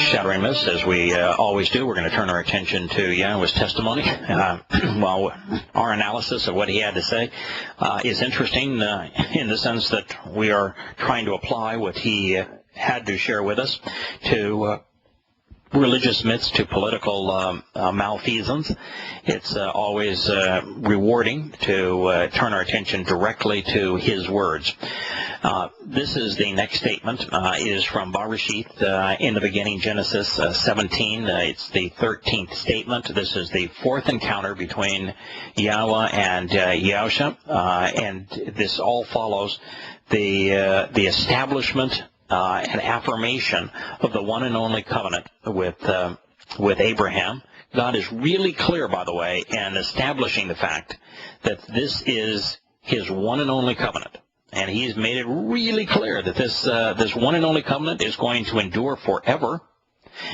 Shattering Myths, as we always do, we're going to turn our attention to Yahowah's testimony. While our analysis of what he had to say is interesting in the sense that we are trying to apply what he had to share with us to religious myths, to political malfeasance. It's always rewarding to turn our attention directly to his words. This is the next statement, is from Bereshith, in the beginning, Genesis 17. It's the 13th statement. This is the fourth encounter between Yahowah and Yahushua, and this all follows the establishment and affirmation of the one and only covenant with Abraham. God is really clear, by the way, in establishing the fact that this is his one and only covenant. And he's made it really clear that this one and only covenant is going to endure forever,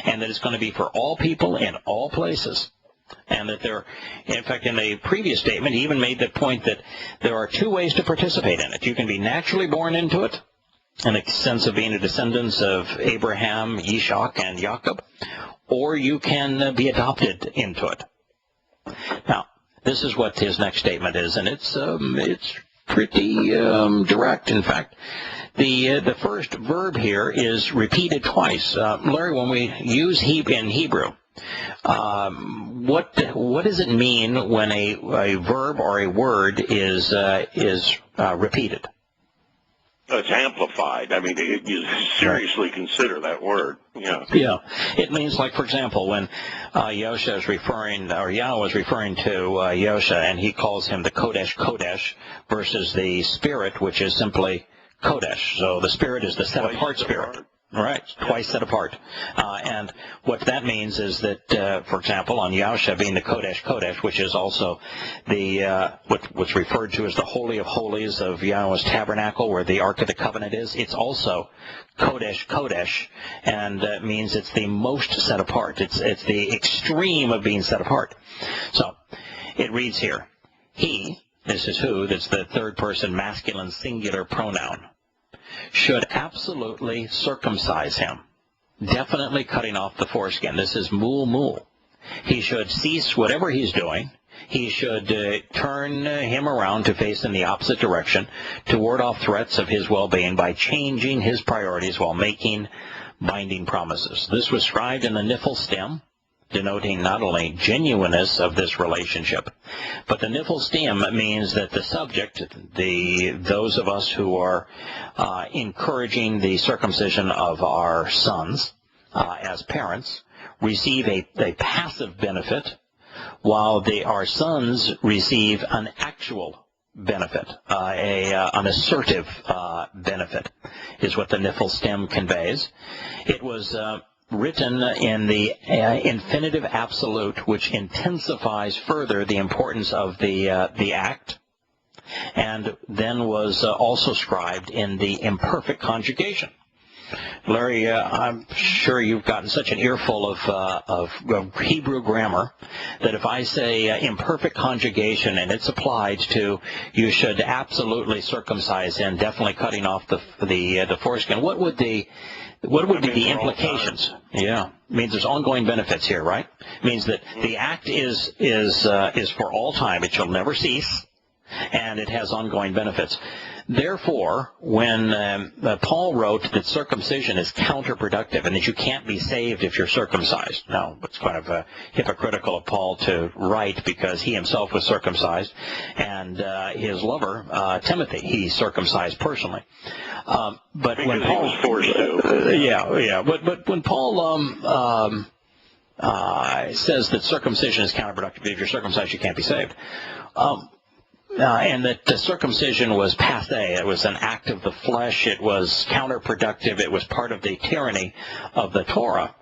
and that it's going to be for all people in all places. And that in fact, in a previous statement, he even made the point that there are two ways to participate in it. You can be naturally born into it, in the sense of being a descendant of Abraham, Ishak, and Jacob, or you can be adopted into it. Now, this is what his next statement is, and it's pretty direct. In fact, the first verb here is repeated twice. Larry, when we use in Hebrew, what does it mean when a verb or a word is repeated? It's amplified. I mean, you seriously consider that word. Yeah. Yeah. It means, like, for example, when Yahusha is referring, or Yahweh is referring to Yahusha, and he calls him the Kodesh Kodesh versus the Spirit, which is simply Kodesh. So the Spirit is the set-apart Spirit. Right, twice set apart. And what that means is that, for example, on Yahusha being the Kodesh Kodesh, which is also the what's referred to as the Holy of Holies of Yahweh's tabernacle, where the Ark of the Covenant is, it's also Kodesh Kodesh, and means it's the most set apart. It's the extreme of being set apart. So it reads here, he, this is who, that's the third person masculine singular pronoun, should absolutely circumcise him, definitely cutting off the foreskin. This is mul. He should cease whatever he's doing. He should turn him around to face in the opposite direction to ward off threats of his well-being by changing his priorities while making binding promises. This was scribed in the niffle stem, denoting not only genuineness of this relationship, but the niffle stem means that the subject, those of us who are encouraging the circumcision of our sons as parents, receive a passive benefit, while our sons receive an actual benefit, an assertive benefit, is what the niffle stem conveys. It was written in the infinitive absolute, which intensifies further the importance of the act, and then was also scribed in the imperfect conjugation. Larry, I'm sure you've gotten such an earful of Hebrew grammar that if I say imperfect conjugation and it's applied to you should absolutely circumcise him, definitely cutting off the foreskin, what would be the implications? Yeah, it means there's ongoing benefits here, right? It means that the act is for all time; it shall never cease, and it has ongoing benefits. Therefore, when Paul wrote that circumcision is counterproductive and that you can't be saved if you're circumcised, now it's kind of hypocritical of Paul to write because he himself was circumcised, and his lover Timothy he circumcised personally. But because when Paul he was forced to. but when Paul says that circumcision is counterproductive, if you're circumcised you can't be saved. And that the circumcision was passé. It was an act of the flesh. It was counterproductive. It was part of the tyranny of the Torah.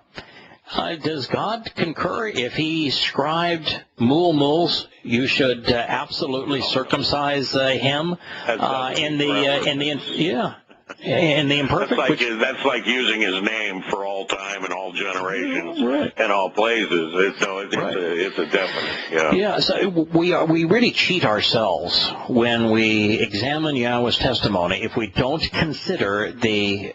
Does God concur if he scribed muls? You should absolutely circumcise him. Yeah. And the imperfect, that's like using his name for all time and all generations right. and all places. It's a definite. Yeah. Yeah. So we really cheat ourselves when we examine Yahowah's testimony if we don't consider the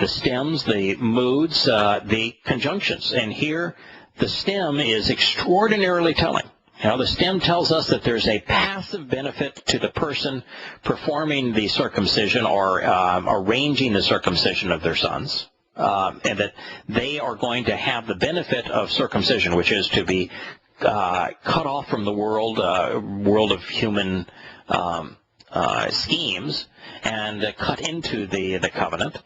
stems, the moods, the conjunctions. And here, the stem is extraordinarily telling. The stem tells us that there's a passive benefit to the person performing the circumcision or arranging the circumcision of their sons, and that they are going to have the benefit of circumcision, which is to be cut off from the world of human schemes and cut into the covenant,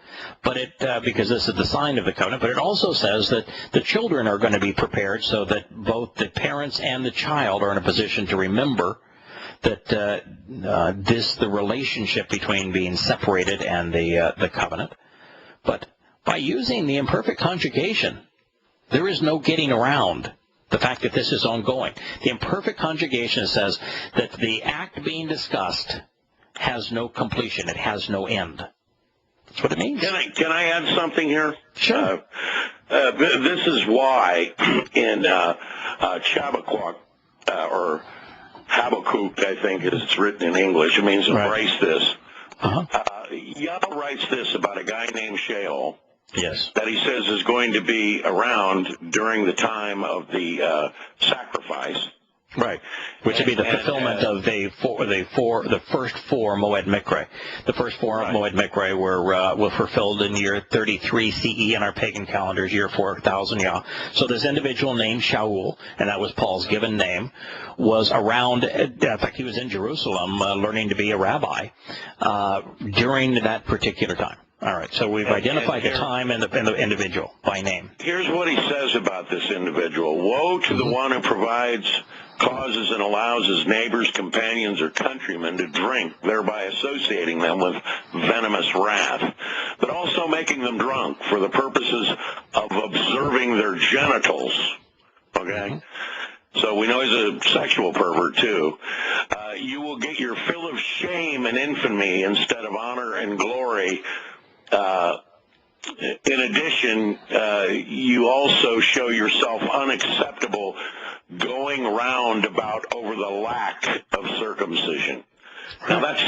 but because this is the sign of the covenant. But it also says that the children are going to be prepared so that both the parents and the child are in a position to remember that the relationship between being separated and the covenant. But by using the imperfect conjugation, there is no getting around the fact that this is ongoing. The imperfect conjugation says that the act being discussed has no completion. It has no end. That's what it means. Can I add something here? Sure. This is why in Chabaquoc, or Habakkuk, I think it's written in English. It means embrace this. Yahowah writes this about a guy named Sheol. Yes. That he says is going to be around during the time of the sacrifice. Right, which would be the fulfillment of the first four Moed Mikre. The first four Moed Mikre were fulfilled in year 33 CE in our pagan calendars, year 4000 Yah. So this individual named Shaul, and that was Paul's given name, was around. In fact, he was in Jerusalem learning to be a rabbi during that particular time. All right, so we've identified the time and the individual by name. Here's what he says about this individual. Woe to the one who provides, causes, and allows his neighbors, companions, or countrymen to drink, thereby associating them with venomous wrath, but also making them drunk for the purposes of observing their genitals. Okay? So we know he's a sexual pervert, too. You will get your fill of shame and infamy instead of honor and glory. In addition, you also show yourself unacceptable going round about over the lack of circumcision. Now that's,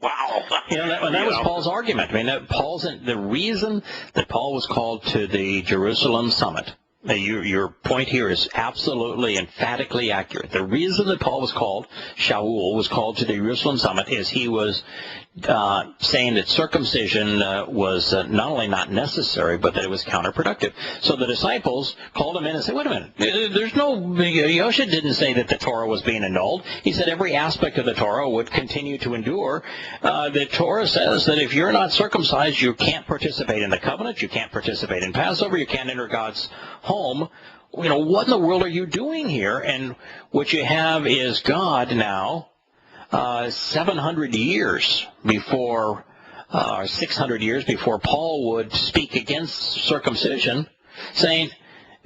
wow. That was Paul's argument. I mean, the reason that Paul was called to the Jerusalem summit, your point here is absolutely emphatically accurate. The reason that Paul Shaul was called to the Jerusalem summit is he was saying that circumcision was not only not necessary, but that it was counterproductive. So the disciples called him in and said, wait a minute, Yosha didn't say that the Torah was being annulled. He said every aspect of the Torah would continue to endure. The Torah says that if you're not circumcised, you can't participate in the covenant, you can't participate in Passover, you can't enter God's home. What in the world are you doing here? And what you have is God now, 700 years before, 600 years before Paul would speak against circumcision, saying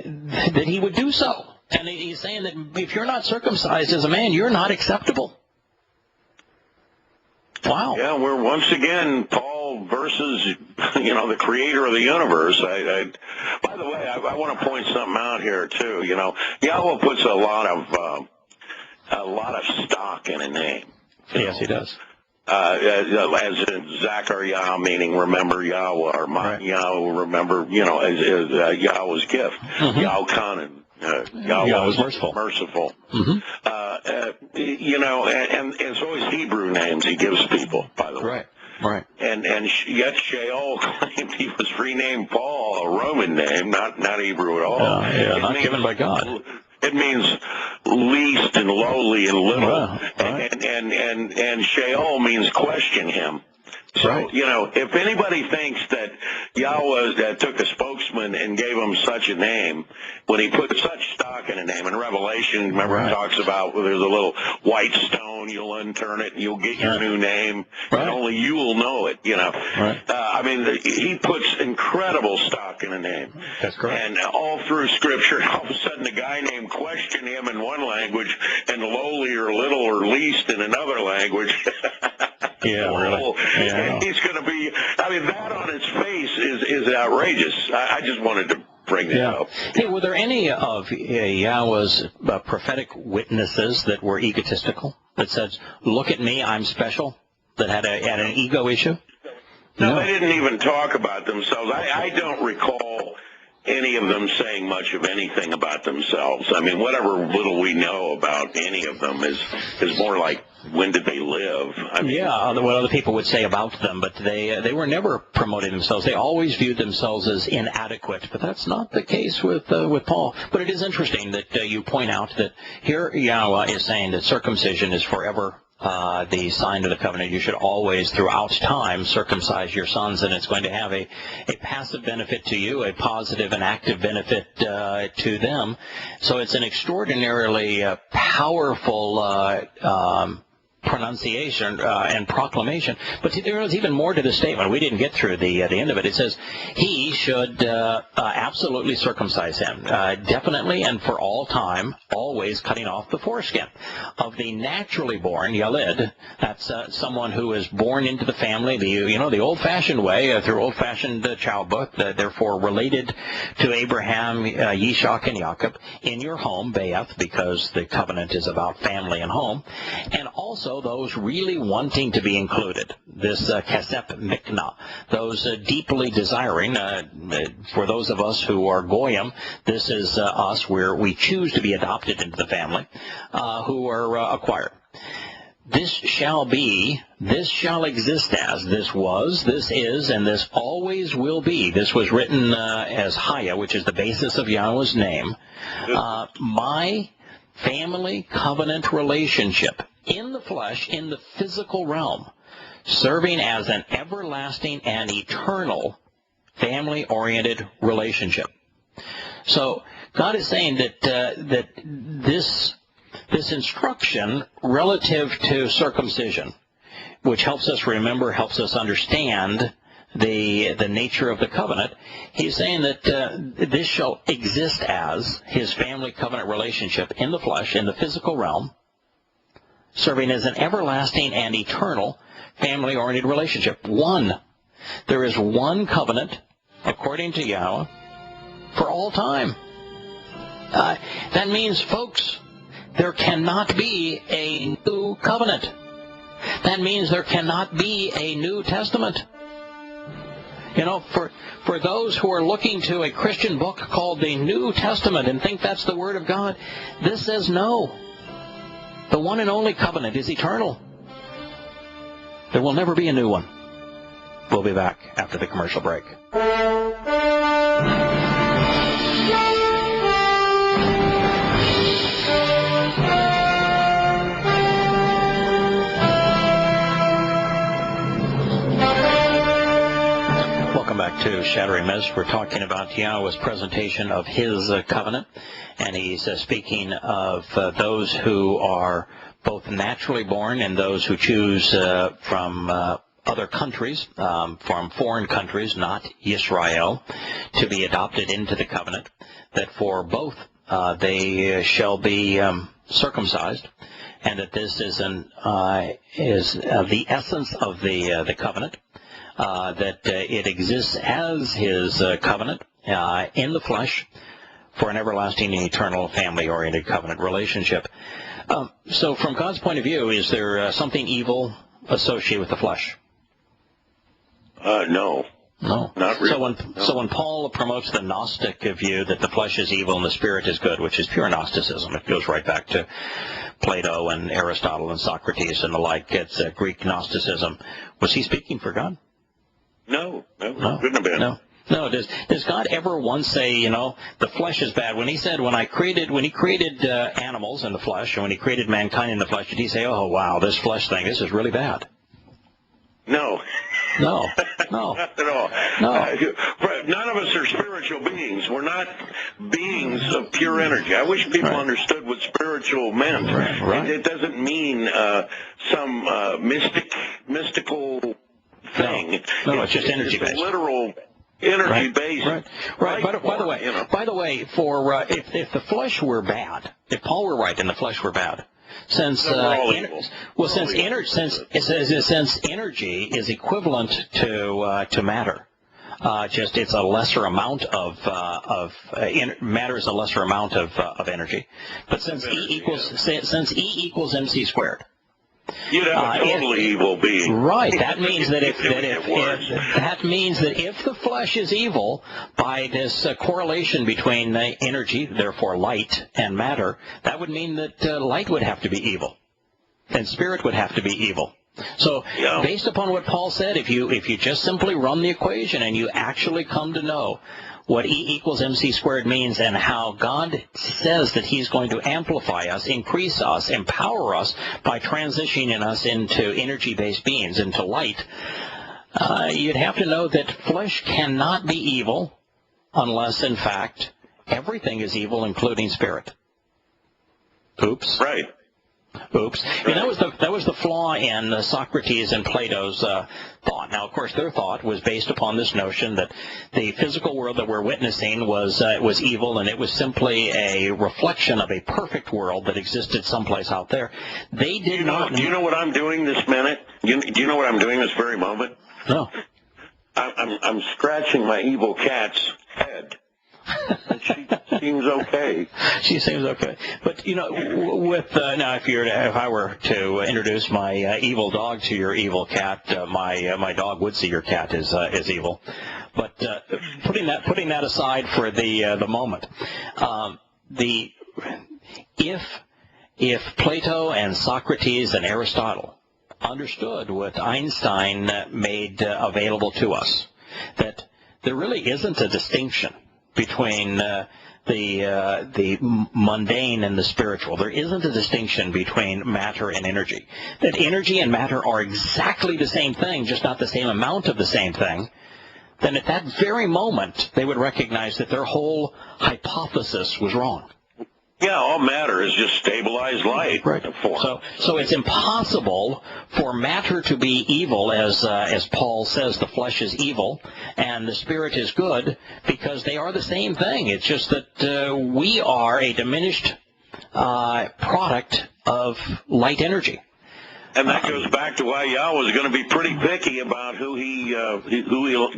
that he would do so. And he's saying that if you're not circumcised as a man, you're not acceptable. Wow. Yeah, we're once again Paul versus, the creator of the universe. By the way, I want to point something out here too. Yahowah puts a lot of stock in a name. Yes, he does. As in Zachariah, meaning remember Yahowah, or Yahowah, remember, as Yahowah's gift. Yahowah Yahowah is merciful. And it's always Hebrew names he gives people, by the way. Right. And yet Sheol claimed he was renamed Paul, a Roman name, not Hebrew at all. Not given by God. It means least and lowly and little. And Sheol means question him. So, if anybody thinks that Yahowah took a spokesman and gave him such a name, when he put such stock in a name, in Revelation, remember it talks about there's a little white stone, you'll unturn it and you'll get your new name, and only you will know it, he puts incredible stock in a name. That's correct. And all through Scripture, all of a sudden a guy named question him in one language and lowly or little or least in another language. Yeah, really. Yeah. He's going to be, I mean, that on its face is outrageous. I just wanted to bring that up. Hey, were there any of Yahowah's prophetic witnesses that were egotistical, that said, look at me, I'm special, that had an ego issue? No, they didn't even talk about themselves. I don't recall any of them saying much of anything about themselves. I mean, whatever little we know about any of them is more like, when did they live? I mean, what other people would say about them, but they were never promoting themselves. They always viewed themselves as inadequate, but that's not the case with Paul. But it is interesting that you point out that here Yahowah is saying that circumcision is forever the sign of the covenant. You should always, throughout time, circumcise your sons, and it's going to have a passive benefit to you, a positive and active benefit to them. So it's an extraordinarily powerful pronunciation and proclamation. But there is even more to the statement. We didn't get through the end of it. It says he should absolutely circumcise him, definitely and for all time, always cutting off the foreskin. Of the naturally born, Yalid, that's someone who is born into the family, the old-fashioned way, through old-fashioned childbirth, therefore related to Abraham, Yishak, and Jacob, in your home, Be'eth, because the covenant is about family and home, and also those really wanting to be included, this kesep mikna, those deeply desiring, for those of us who are goyim, this is us where we choose to be adopted into the family, who are acquired. This shall be, this shall exist as, this was, this is, and this always will be. This was written as Haya, which is the basis of Yahowah's name. My family covenant relationship in the flesh, in the physical realm, serving as an everlasting and eternal family-oriented relationship. So God is saying that this instruction relative to circumcision, which helps us remember, helps us understand the nature of the covenant, he's saying that this shall exist as his family covenant relationship in the flesh, in the physical realm, serving as an everlasting and eternal family-oriented relationship. One. There is one covenant, according to Yahowah, for all time. That means, folks, there cannot be a new covenant. That means there cannot be a New Testament. For those who are looking to a Christian book called the New Testament and think that's the Word of God, this says no. The one and only covenant is eternal. There will never be a new one. We'll be back after the commercial break. Welcome back to Shattering Myths. We're talking about Yahowah's presentation of his covenant, and he's speaking of those who are both naturally born and those who choose from other countries, from foreign countries, not Israel, to be adopted into the covenant, that for both they shall be circumcised, and that this is the essence of the covenant. That it exists as his covenant in the flesh for an everlasting and eternal family-oriented covenant relationship. So from God's point of view, is there something evil associated with the flesh? No. No. Not really. So when Paul promotes the Gnostic view that the flesh is evil and the spirit is good, which is pure Gnosticism, it goes right back to Plato and Aristotle and Socrates and the like. It's Greek Gnosticism. Was he speaking for God? No, couldn't have been. No. Does God ever once say, the flesh is bad? When he created animals in the flesh, and when he created mankind in the flesh, did he say, oh, wow, this flesh thing, this is really bad? No. No. Not at all. No. None of us are spiritual beings. We're not beings of pure energy. I wish people understood what spiritual meant. Right. It doesn't mean some mystical thing. No, it's just energy-based. It's literal energy-based. Right. By the way, for if the flesh were bad, if Paul were right and the flesh were bad, since energy is equivalent to matter. Just it's a lesser amount of matter is a lesser amount of energy. But since E equals mc squared, you'd have a totally evil being. Right. That means that if the flesh is evil, by this correlation between energy, therefore light, and matter, that would mean that light would have to be evil, and spirit would have to be evil. So, based upon what Paul said, if you just simply run the equation and you actually come to know what E equals mc squared means and how God says that he's going to amplify us, increase us, empower us by transitioning us into energy-based beings, into light, you'd have to know that flesh cannot be evil unless, in fact, everything is evil, including spirit. Oops. Right. Oops. And that was the flaw in Socrates and Plato's thought. Now, of course, their thought was based upon this notion that the physical world that we're witnessing was evil, and it was simply a reflection of a perfect world that existed someplace out there. They did not. Do you know what I'm doing this minute? Do you know what I'm doing this very moment? No. I'm scratching my evil cat's head. And she seems okay. She seems okay. But, with now, if I were to introduce my evil dog to your evil cat, my dog would see your cat as evil. But putting that aside for the moment, if Plato and Socrates and Aristotle understood what Einstein made available to us, that there really isn't a distinction between the mundane and the spiritual. There isn't a distinction between matter and energy. That energy and matter are exactly the same thing, just not the same amount of the same thing. Then at that very moment, they would recognize that their whole hypothesis was wrong. Yeah, all matter is just stabilized light. Right. So it's impossible for matter to be evil, as Paul says, the flesh is evil and the spirit is good, because they are the same thing. It's just that we are a diminished product of light energy. And that goes back to why Yahowah is going to be pretty picky about who he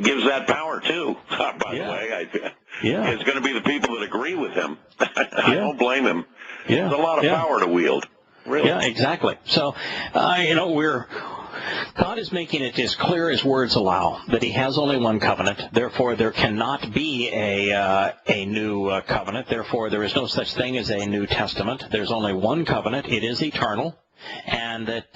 gives that power to. By the way, it's going to be the people that agree with him. I don't blame him. There's a lot of power to wield. Really. Yeah, exactly. So, God is making it as clear as words allow that he has only one covenant. Therefore, there cannot be a new covenant. Therefore, there is no such thing as a New Testament. There's only one covenant. It is eternal. And that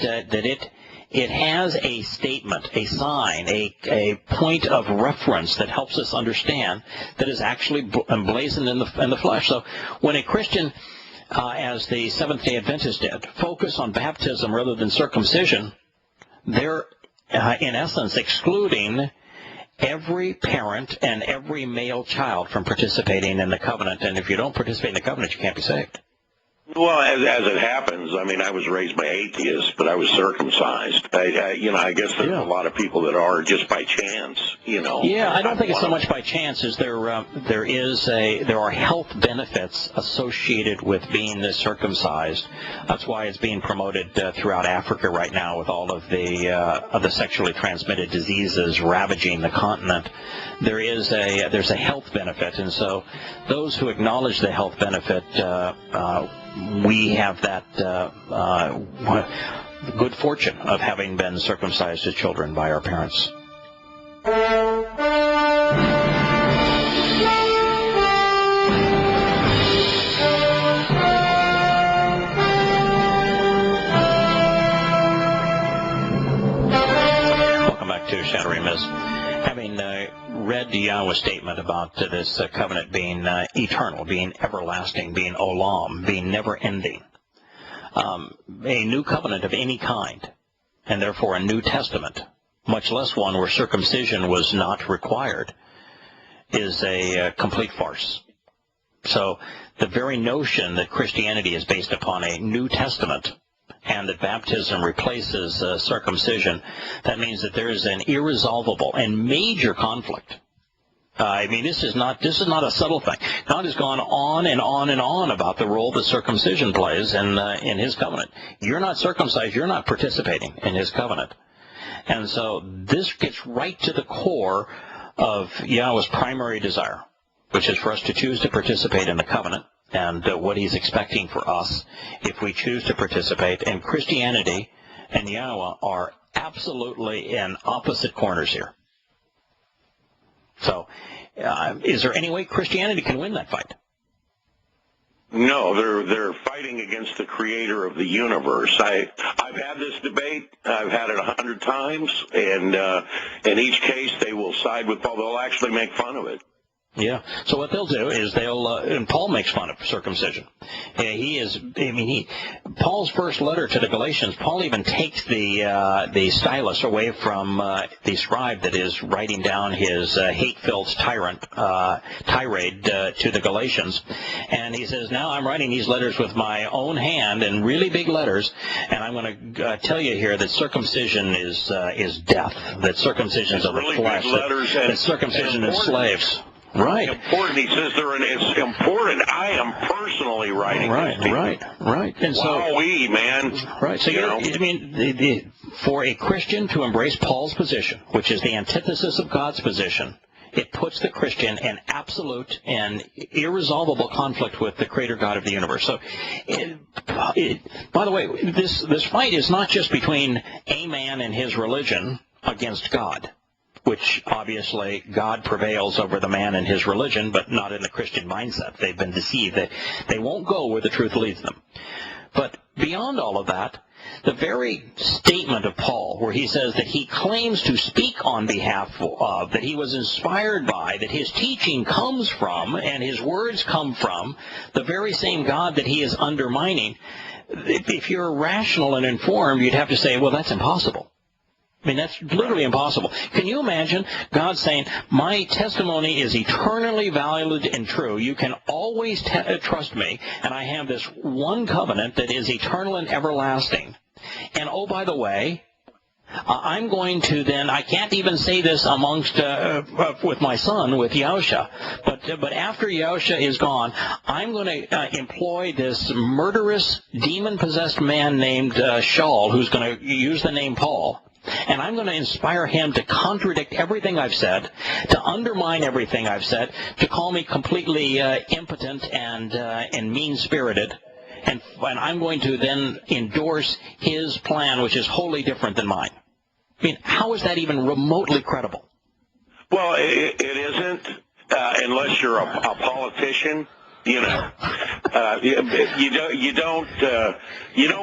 it has a statement, a sign, a point of reference that helps us understand that is actually emblazoned in the flesh. So when a Christian, as the Seventh-day Adventists did, focus on baptism rather than circumcision, they're in essence excluding every parent and every male child from participating in the covenant. And if you don't participate in the covenant, you can't be saved. Well, as it happens, I mean, I was raised by atheists, but I was circumcised. I guess there's a lot of people that are just by chance, Yeah, I don't think it's so much by chance as there are health benefits associated with being circumcised. That's why it's being promoted throughout Africa right now with all of the sexually transmitted diseases ravaging the continent. There's a health benefit, and so those who acknowledge the health benefit, we have that good fortune of having been circumcised as children by our parents. Welcome back to Shattering Myths. Having read Yahowah's statement about this covenant being eternal, being everlasting, being olam, being never-ending, a new covenant of any kind, and therefore a New Testament, much less one where circumcision was not required, is a complete farce. So the very notion that Christianity is based upon a New Testament and that baptism replaces circumcision, that means that there is an irresolvable and major conflict I mean, this is not a subtle thing. God has gone on and on and on about the role that circumcision plays in His covenant. You're not circumcised. You're not participating in His covenant. And so this gets right to the core of Yahweh's primary desire, which is for us to choose to participate in the covenant and what He's expecting for us if we choose to participate. And Christianity and Yahowah are absolutely in opposite corners here. So, is there any way Christianity can win that fight? No, they're fighting against the creator of the universe. I've had this debate. I've had it 100 times, and in each case they will side with Paul. They'll actually make fun of it. Yeah. So what they'll do is and Paul makes fun of circumcision. Paul's first letter to the Galatians, Paul even takes the stylus away from the scribe that is writing down his hate-filled tirade to the Galatians. And he says, now I'm writing these letters with my own hand in really big letters, and I'm going to tell you here that circumcision is death, that circumcision is of the flesh, that circumcision is slaves. Right. Important. He says it's important. I am personally writing this. Right. And Wowee, man. Right. So, for a Christian to embrace Paul's position, which is the antithesis of God's position, it puts the Christian in absolute and irresolvable conflict with the Creator God of the universe. So, by the way, this fight is not just between a man and his religion against God, which obviously God prevails over the man and his religion, but not in the Christian mindset. They've been deceived. They won't go where the truth leads them. But beyond all of that, the very statement of Paul, where he says that he claims to speak on behalf of, that he was inspired by, that his teaching comes from, and his words come from, the very same God that he is undermining, if you're rational and informed, you'd have to say, well, that's impossible. I mean, that's literally impossible. Can you imagine God saying, my testimony is eternally valid and true. You can always trust me, and I have this one covenant that is eternal and everlasting. And, oh, by the way, I'm going to then, I can't even say this amongst, with my son, with Yahusha, but after Yahusha is gone, I'm going to employ this murderous, demon-possessed man named Shaul, who's going to use the name Paul. And I'm going to inspire him to contradict everything I've said, to undermine everything I've said, to call me completely impotent and mean-spirited. And I'm going to then endorse his plan, which is wholly different than mine. I mean, how is that even remotely credible? Well, it isn't unless you're a politician. You know, you don't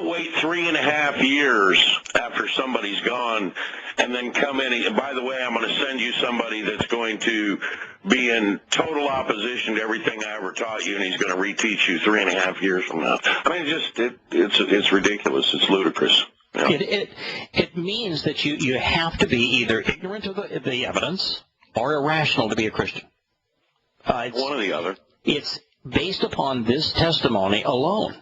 wait 3.5 years after somebody's gone and then come in and, by the way, I'm going to send you somebody that's going to be in total opposition to everything I ever taught you, and he's going to reteach you 3.5 years from now. I mean, it's ridiculous. It's ludicrous. You know? It means that you have to be either ignorant of the evidence or irrational to be a Christian. One or the other. It's based upon this testimony alone.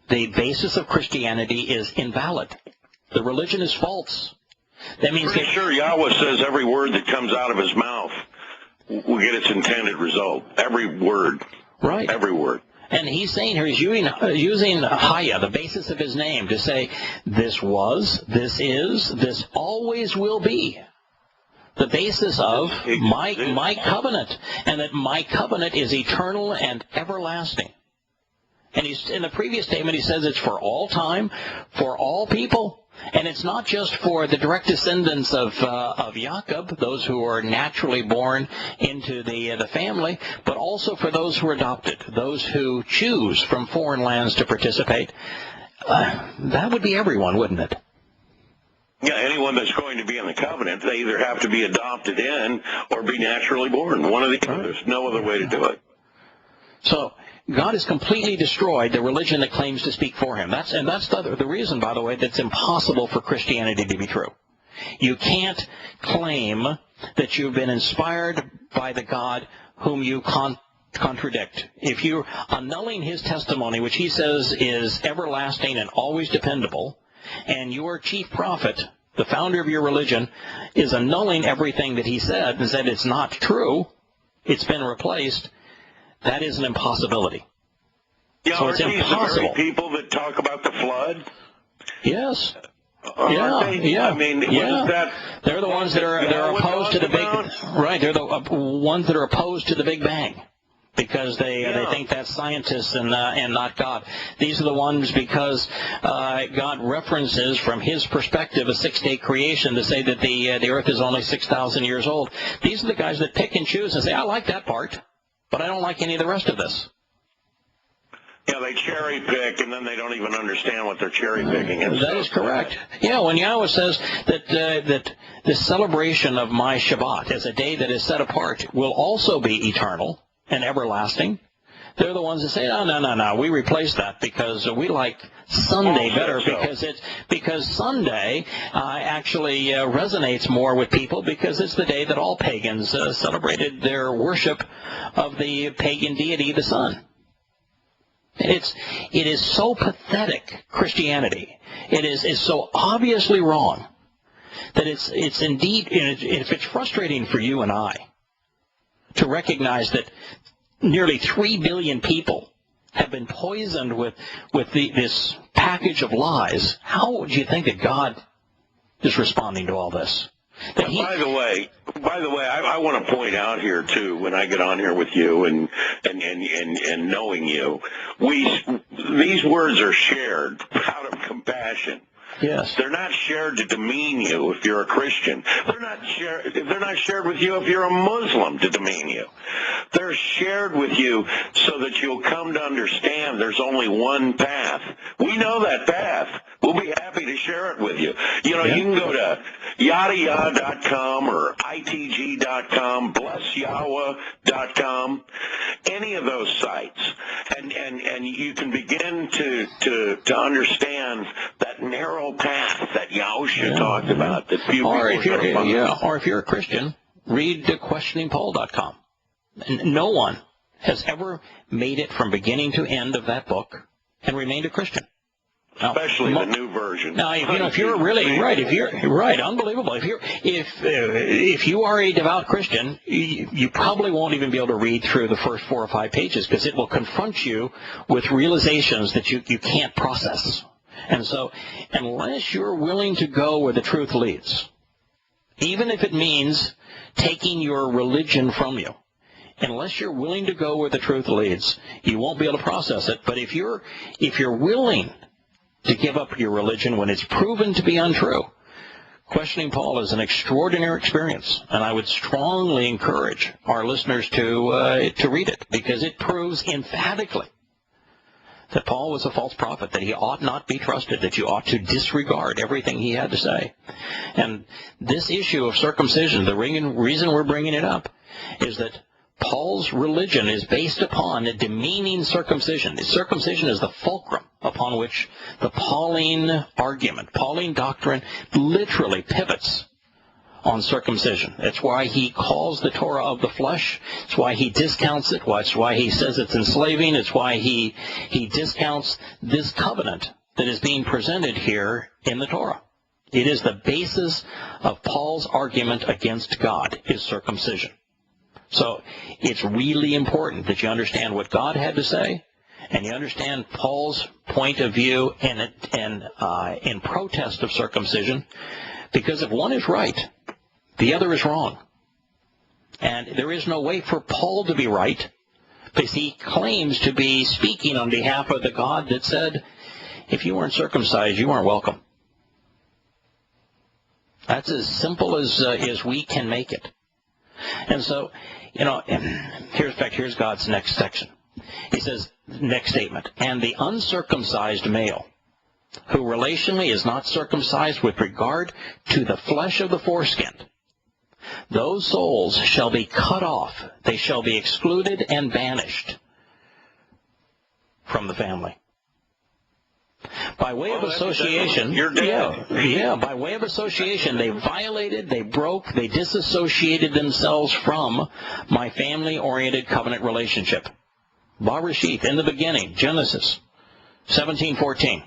The basis of Christianity is invalid. The religion is false. That means pretty sure Yahweh says every word that comes out of his mouth will get its intended result. Every word. Right. Every word. And he's saying here, he's using Haya, the basis of his name, to say, this was, this is, this always will be. The basis of my covenant, and that my covenant is eternal and everlasting. And he's in the previous statement, he says it's for all time, for all people, and it's not just for the direct descendants of Jacob, those who are naturally born into the family, but also for those who are adopted, those who choose from foreign lands to participate. That would be everyone, wouldn't it? Yeah, anyone that's going to be in the covenant, they either have to be adopted in or be naturally born. One of the other. There's no other way to do it. So God has completely destroyed the religion that claims to speak for him. That's the reason, by the way, that's impossible for Christianity to be true. You can't claim that you've been inspired by the God whom you contradict. If you're annulling his testimony, which he says is everlasting and always dependable, and your chief prophet, the founder of your religion, is annulling everything that he said and said it's not true, it's been replaced, that is an impossibility. Yeah, so it's impossible. The very people that talk about the flood? Yes. I mean, what is that? They're the ones that are opposed to the big. Right. They're the ones that are opposed to the Big Bang, because they think that's scientists and not God. These are the ones because God references from His perspective a 6-day creation to say that the Earth is only 6,000 years old. These are the guys that pick and choose and say, I like that part, but I don't like any of the rest of this. Yeah, they cherry pick, and then they don't even understand what they're cherry picking. That is correct. Yeah, when Yahowah says that the celebration of my Shabbat as a day that is set apart will also be eternal and everlasting, they're the ones that say, no, we replace that because we like Sunday better because Sunday actually resonates more with people because it's the day that all pagans celebrated their worship of the pagan deity, the sun. It is so pathetic, Christianity. It is so obviously wrong that it's indeed, if it's frustrating for you and I to recognize that nearly 3 billion people have been poisoned with this package of lies, how would you think that God is responding to all this? By the way, I want to point out here too, when I get on here with you and knowing you, these words are shared out of compassion. Yes. They're not shared to demean you if you're a Christian. They're not shared with you if you're a Muslim to demean you. They're shared with you so that you'll come to understand there's only one path. We know that path. We'll be happy to share it with you. You can go to yada.com or itg.com, blessyahowah.com, any of those sites, and you can begin to understand that narrow path that Yahusha talked about that few people are going to find. Or if you're a Christian, read questioningpaul.com. No one has ever made it from beginning to end of that book and remained a Christian. Especially the new version. Now, if you're really right, unbelievable. If you are a devout Christian, you probably won't even be able to read through the first 4 or 5 pages because it will confront you with realizations that you can't process. And so, unless you're willing to go where the truth leads, even if it means taking your religion from you, unless you're willing to go where the truth leads, you won't be able to process it. But if you're willing to give up your religion when it's proven to be untrue, Questioning Paul is an extraordinary experience, and I would strongly encourage our listeners to read it, because it proves emphatically that Paul was a false prophet, that he ought not be trusted, that you ought to disregard everything he had to say. And this issue of circumcision, the reason we're bringing it up is that Paul's religion is based upon a demeaning circumcision. Circumcision is the fulcrum upon which the Pauline argument, Pauline doctrine, literally pivots on circumcision. It's why he calls the Torah of the flesh. It's why he discounts it. It's why he says it's enslaving. It's why he discounts this covenant that is being presented here in the Torah. It is the basis of Paul's argument against God, is circumcision. So it's really important that you understand what God had to say, and you understand Paul's point of view in protest of circumcision, because if one is right, the other is wrong. And there is no way for Paul to be right, because he claims to be speaking on behalf of the God that said, if you weren't circumcised, you weren't welcome. That's as simple as we can make it. And so, here's God's next section. He says, next statement, and the uncircumcised male, who relationally is not circumcised with regard to the flesh of the foreskin, those souls shall be cut off. They shall be excluded and banished from the family. By way of association, by way of association, they violated, they broke, they disassociated themselves from my family-oriented covenant relationship. Barashith, in the beginning, Genesis 17:14.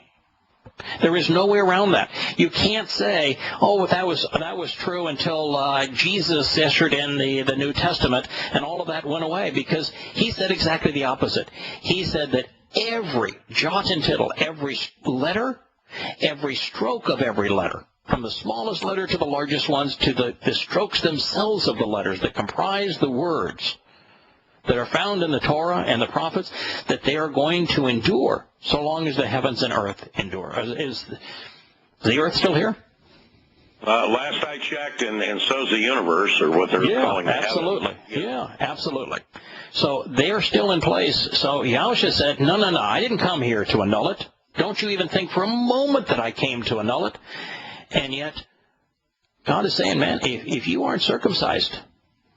There is no way around that. You can't say, oh, that was true until Jesus ushered in the New Testament and all of that went away, because he said exactly the opposite. He said that every jot and tittle, every letter, every stroke of every letter, from the smallest letter to the largest ones, to the strokes themselves of the letters that comprise the words that are found in the Torah and the prophets, that they are going to endure so long as the heavens and earth endure. Is the earth still here? Last I checked, and so's the universe, or what they're calling it. Absolutely. Yeah, absolutely. So they are still in place. So Yahusha said, no, I didn't come here to annul it. Don't you even think for a moment that I came to annul it. And yet, God is saying, man, if you aren't circumcised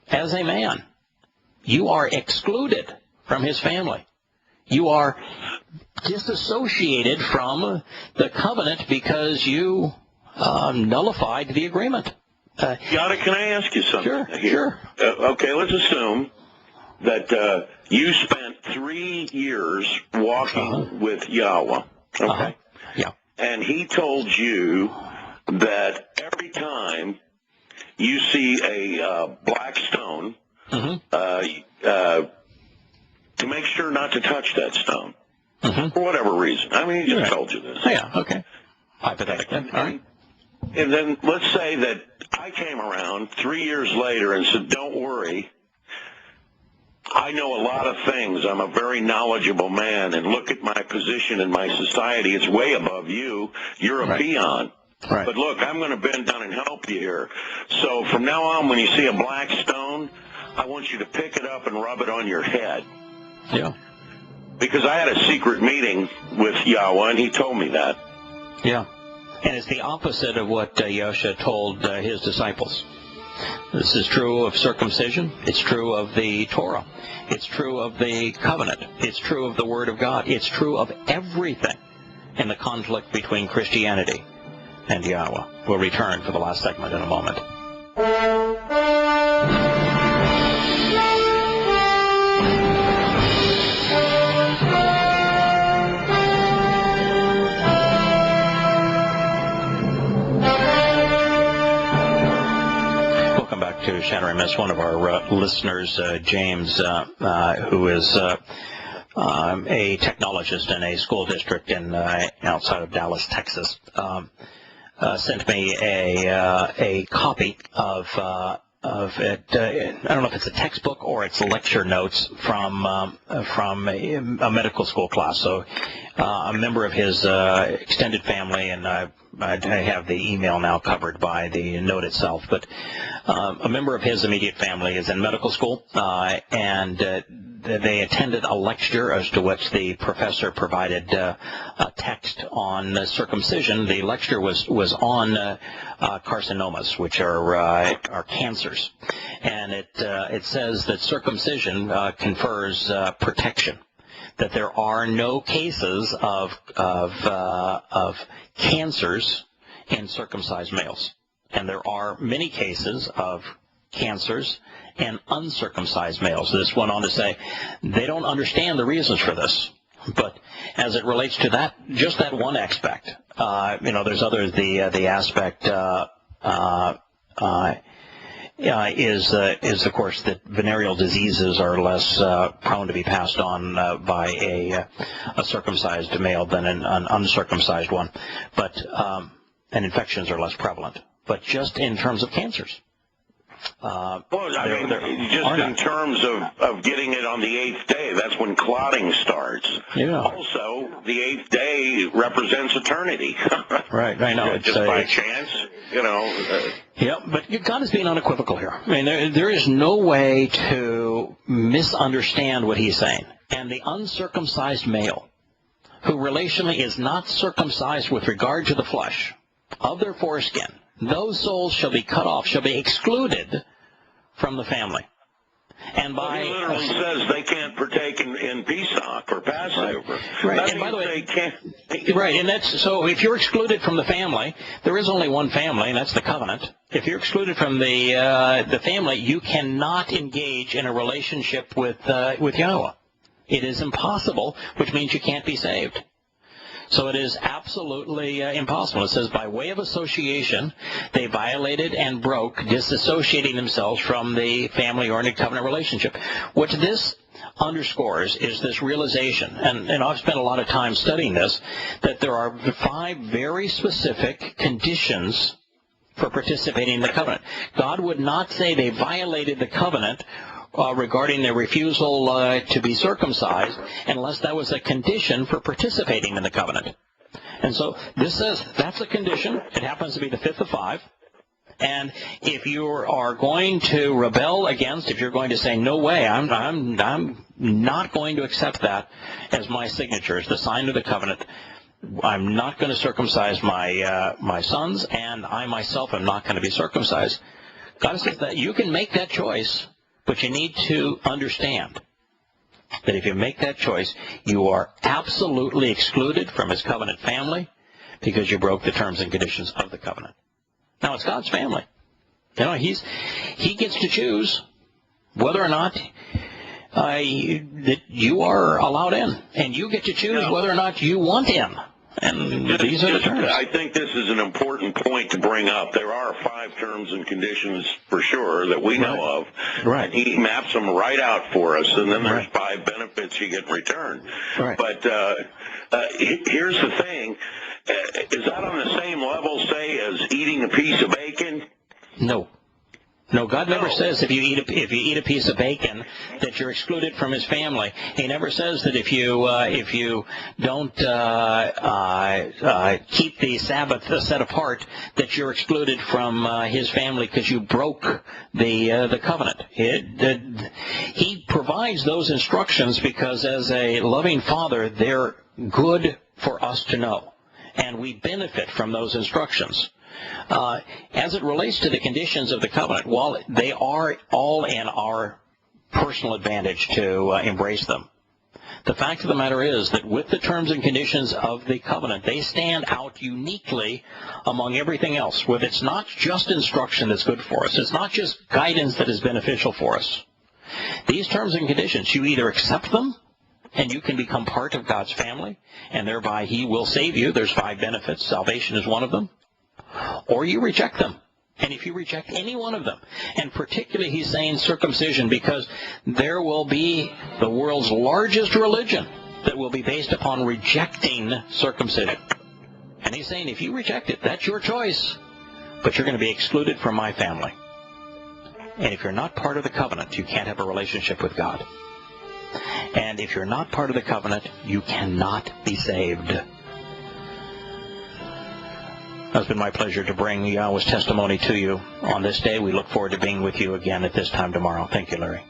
as a man, you are excluded from his family. You are disassociated from the covenant because you nullified the agreement. Yada, can I ask you something? Sure. Okay, let's assume that you spent 3 years walking with Yahowah. Okay? Yeah. And he told you that every time you see a black stone, to make sure not to touch that stone, for whatever reason. I mean, he just told you this. Yeah, okay. Hypothetically. All right. And then let's say that I came around 3 years later and said, don't worry, I know a lot of things. I'm a very knowledgeable man, and look at my position in my society. It's way above you. You're a peon. Right. But look, I'm going to bend down and help you here. So from now on, when you see a black stone, I want you to pick it up and rub it on your head. Yeah. Because I had a secret meeting with Yahowah, and he told me that. Yeah. And it's the opposite of what Yahusha told his disciples. This is true of circumcision. It's true of the Torah. It's true of the covenant. It's true of the Word of God. It's true of everything in the conflict between Christianity and Yahowah. We'll return for the last segment in a moment. Welcome back to Shattering Myths. One of our listeners, James, who is a technologist in a school district outside of Dallas, Texas, sent me a copy of it. I don't know if it's a textbook or it's lecture notes from a medical school class. So a member of his extended family, and I have the email now covered by the note itself, but a member of his immediate family is in medical school, and they attended a lecture as to which the professor provided a text on circumcision. The lecture was on carcinomas, which are cancers, and it says that circumcision confers protection. That there are no cases of cancers in circumcised males, and there are many cases of cancers and uncircumcised males. This went on to say they don't understand the reasons for this, but as it relates to that, just that one aspect, there's others. The aspect is of course that venereal diseases are less prone to be passed on by a circumcised male than an uncircumcised one, but and infections are less prevalent. But just in terms of cancers. In terms of getting it on the 8th day, that's when clotting starts. Yeah. Also, the 8th day represents eternity. Right, I know. Just by chance, Yeah, but God is being unequivocal here. I mean, there is no way to misunderstand what he's saying. And the uncircumcised male, who relationally is not circumcised with regard to the flesh of their foreskin, those souls shall be cut off, shall be excluded from the family. And by he literally says they can't partake in Pesach or Passover. Right. And by the way, they can't. Right, and that's so. If you're excluded from the family, there is only one family, and that's the covenant. If you're excluded from the family, you cannot engage in a relationship with Yahowah. It is impossible, which means you can't be saved. So it is absolutely impossible. It says, by way of association, they violated and broke, disassociating themselves from the family-oriented covenant relationship. What this underscores is this realization, and I've spent a lot of time studying this, that there are 5 very specific conditions for participating in the covenant. God would not say they violated the covenant regarding their refusal to be circumcised unless that was a condition for participating in the covenant. And so this says that's a condition. It happens to be the 5th of 5. And if you are going to rebel against, if you're going to say, no way, I'm not going to accept that as my signature, as the sign of the covenant, I'm not going to circumcise my sons, and I myself am not going to be circumcised. God says that you can make that choice, but you need to understand that if you make that choice, you are absolutely excluded from his covenant family because you broke the terms and conditions of the covenant. Now, it's God's family. You know, he gets to choose whether or not that you are allowed in, and you get to choose whether or not you want in. And these are the terms. I think this is an important point to bring up. There are 5 terms and conditions for sure that we know of. Right. And he maps them right out for us, and then there's 5 benefits you get in return. Right. But here's the thing. Is that on the same level, say, as eating a piece of bacon? No. No, God never says if you eat a piece of bacon that you're excluded from his family. He never says that if you don't keep the Sabbath set apart that you're excluded from his family because you broke the covenant. He provides those instructions because as a loving father, they're good for us to know, and we benefit from those instructions. As it relates to the conditions of the covenant, while they are all in our personal advantage to embrace them, the fact of the matter is that with the terms and conditions of the covenant, they stand out uniquely among everything else. With it's not just instruction that's good for us. It's not just guidance that is beneficial for us. These terms and conditions, you either accept them, and you can become part of God's family, and thereby he will save you. There's 5 benefits. Salvation is one of them. Or you reject them. And if you reject any one of them, and particularly he's saying circumcision, because there will be the world's largest religion that will be based upon rejecting circumcision. And he's saying if you reject it, that's your choice, but you're going to be excluded from my family. And if you're not part of the covenant, you can't have a relationship with God. And if you're not part of the covenant, you cannot be saved. It's been my pleasure to bring Yahowah's testimony to you on this day. We look forward to being with you again at this time tomorrow. Thank you, Larry.